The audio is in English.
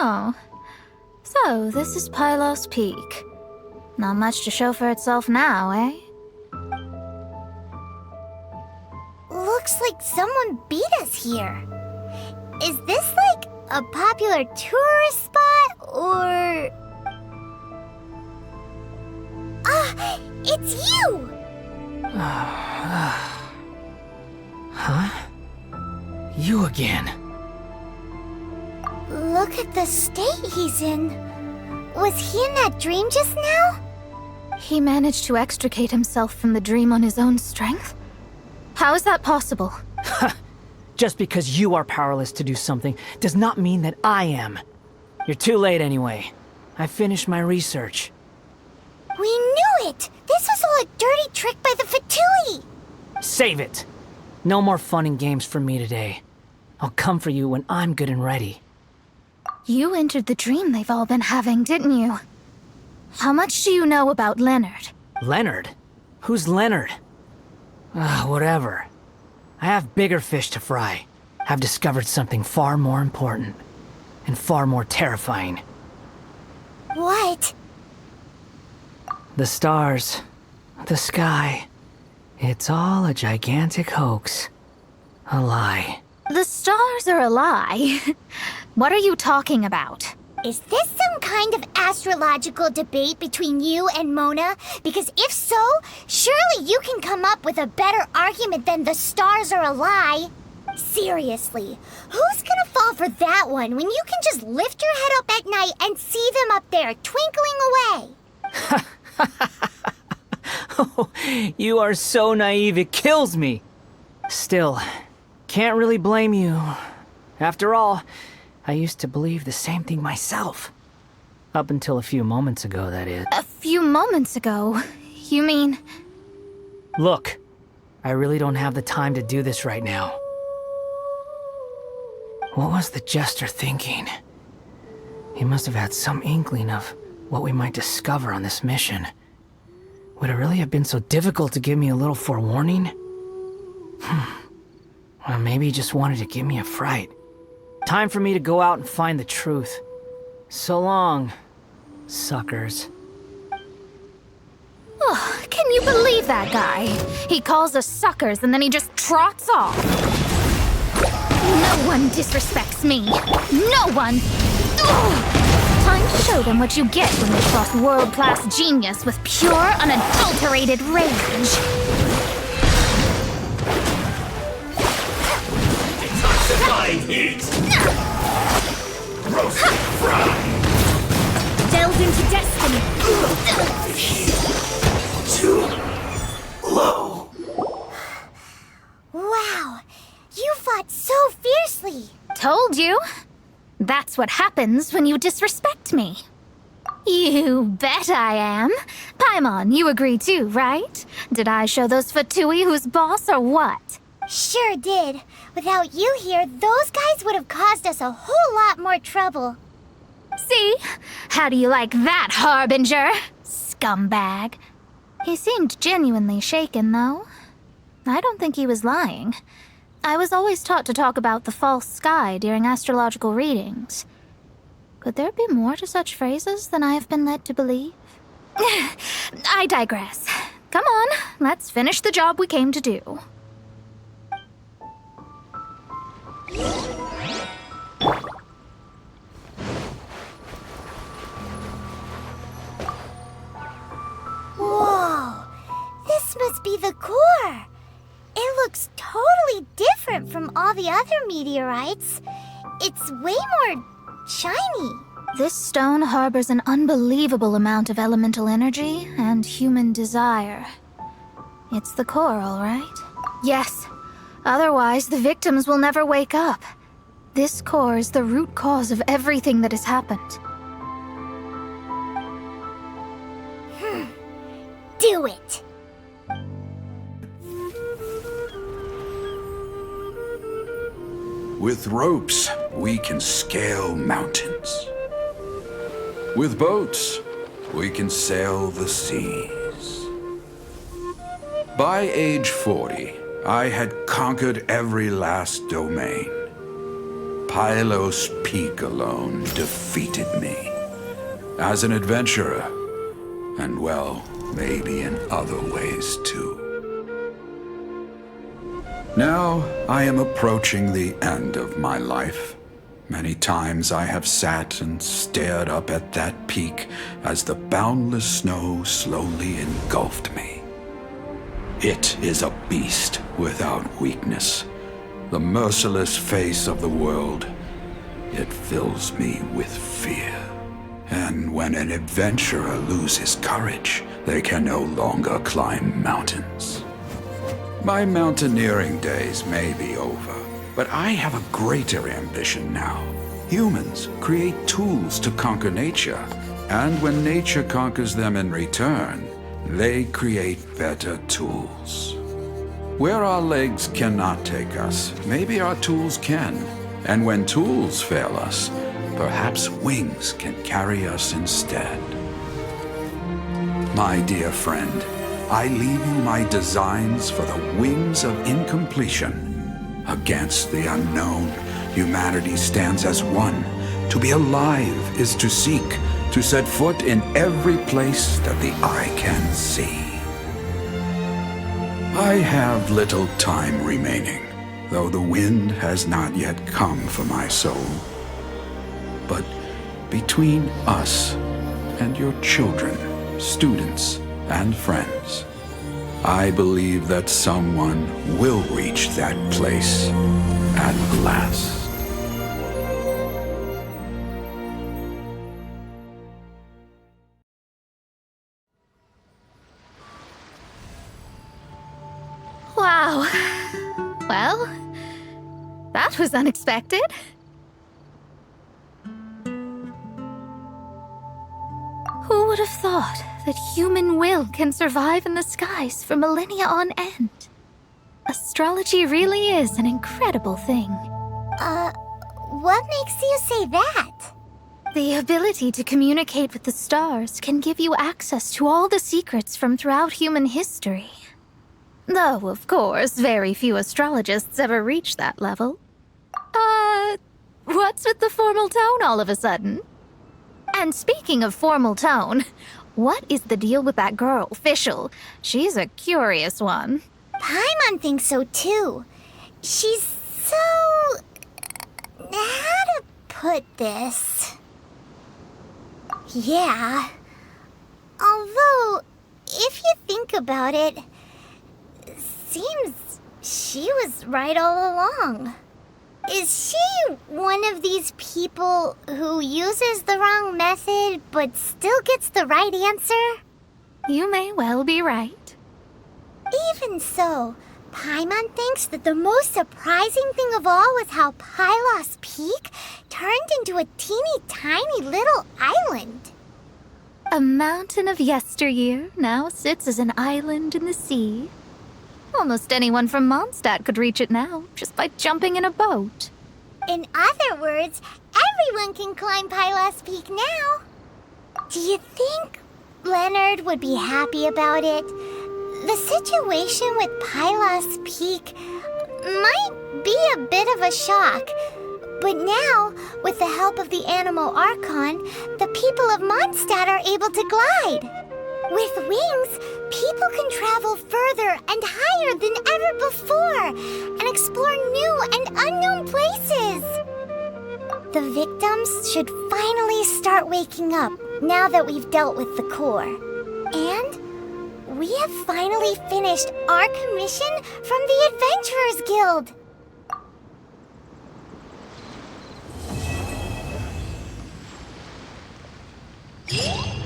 Oh. So, this is Pylos Peak. Not much to show for itself now, eh? Looks like someone beat us here. Is this like a popular tourist spot, or... Ah, it's you! Huh? You again. Look at the state he's in. Was he in that dream just now? He managed to extricate himself from the dream on his own strength? How is that possible? Just because you are powerless to do something does not mean that I am. You're too late anyway. I finished my research. We knew it! This was all a dirty trick by the Fatui! Save it! No more fun and games for me today. I'll come for you when I'm good and ready. You entered the dream they've all been having, didn't you? How much do you know about Leanord? Leanord? Who's Leanord? Whatever. I have bigger fish to fry. I've discovered something far more important. And far more terrifying. What? The stars. The sky. It's all a gigantic hoax. A lie. The stars are a lie. What are you talking about? Is this some kind of astrological debate between you and Mona? Because if so, surely you can come up with a better argument than the stars are a lie. Seriously, who's gonna fall for that one when you can just lift your head up at night and see them up there twinkling away? Oh, you are so naive, it kills me. Still, can't really blame you. After all, I used to believe the same thing myself. Up until a few moments ago, that is. A few moments ago? You mean... Look, I really don't have the time to do this right now. What was the Jester thinking? He must have had some inkling of what we might discover on this mission. Would it really have been so difficult to give me a little forewarning? Or maybe he just wanted to give me a fright. Time for me to go out and find the truth. So long, suckers. Oh, can you believe that guy? He calls us suckers and then he just trots off. No one disrespects me. No one! Ugh. Time to show them what you get when they cross world-class genius with pure, unadulterated rage. Detoxifying heat! Roast and fry! Delve into destiny. Too low. Wow, you fought so fiercely. Told you. That's what happens when you disrespect me. You bet I am. Paimon, you agree too, right? Did I show those Fatui who's boss or what? Sure did. Without you here, those guys would have caused us a whole lot more trouble. See? How do you like that, Harbinger? Scumbag. He seemed genuinely shaken, though. I don't think he was lying. I was always taught to talk about the false sky during astrological readings. Could there be more to such phrases than I have been led to believe? I digress. Come on, let's finish the job we came to do. Whoa, this must be the core. It looks totally different from all the other meteorites. It's way more shiny. This stone harbors an unbelievable amount of elemental energy and human desire. It's the core, all right? Yes. Otherwise, the victims will never wake up. This core is the root cause of everything that has happened. Do it. With ropes, we can scale mountains. With boats, we can sail the seas. By age 40, I had conquered every last domain. Pylos Peak alone defeated me. As an adventurer, and well, maybe in other ways too. Now I am approaching the end of my life. Many times I have sat and stared up at that peak as the boundless snow slowly engulfed me. It is a beast without weakness, the merciless face of the world. It fills me with fear. And when an adventurer loses courage, they can no longer climb mountains. My mountaineering days may be over, but I have a greater ambition now. Humans create tools to conquer nature, and when nature conquers them in return, they create better tools. Where our legs cannot take us, maybe our tools can. And when tools fail us, perhaps wings can carry us instead. My dear friend, I leave you my designs for the wings of incompletion. Against the unknown, humanity stands as one. To be alive is to seek, to set foot in every place that the eye can see. I have little time remaining, though the wind has not yet come for my soul. But between us and your children, students, and friends, I believe that someone will reach that place at last. Wow. Well, that was unexpected. Who would have thought that human will can survive in the skies for millennia on end? Astrology really is an incredible thing. What makes you say that? The ability to communicate with the stars can give you access to all the secrets from throughout human history. Though, of course, very few astrologists ever reach that level. What's with the formal tone all of a sudden? And speaking of formal tone, what is the deal with that girl, Fischl? She's a curious one. Paimon thinks so too. She's so... how to put this? Yeah. Although, if you think about it, seems she was right all along. Is she one of these people who uses the wrong method but still gets the right answer? You may well be right. Even so, Paimon thinks that the most surprising thing of all was how Pylos Peak turned into a teeny tiny little island. A mountain of yesteryear now sits as an island in the sea. Almost anyone from Mondstadt could reach it now, just by jumping in a boat. In other words, everyone can climb Pylos Peak now. Do you think Leonard would be happy about it? The situation with Pylos Peak might be a bit of a shock. But now, with the help of the Animal Archon, the people of Mondstadt are able to glide. With wings, people can travel further and higher than ever before and explore new and unknown places. The victims should finally start waking up now that we've dealt with the core. And we have finally finished our commission from the Adventurers Guild. You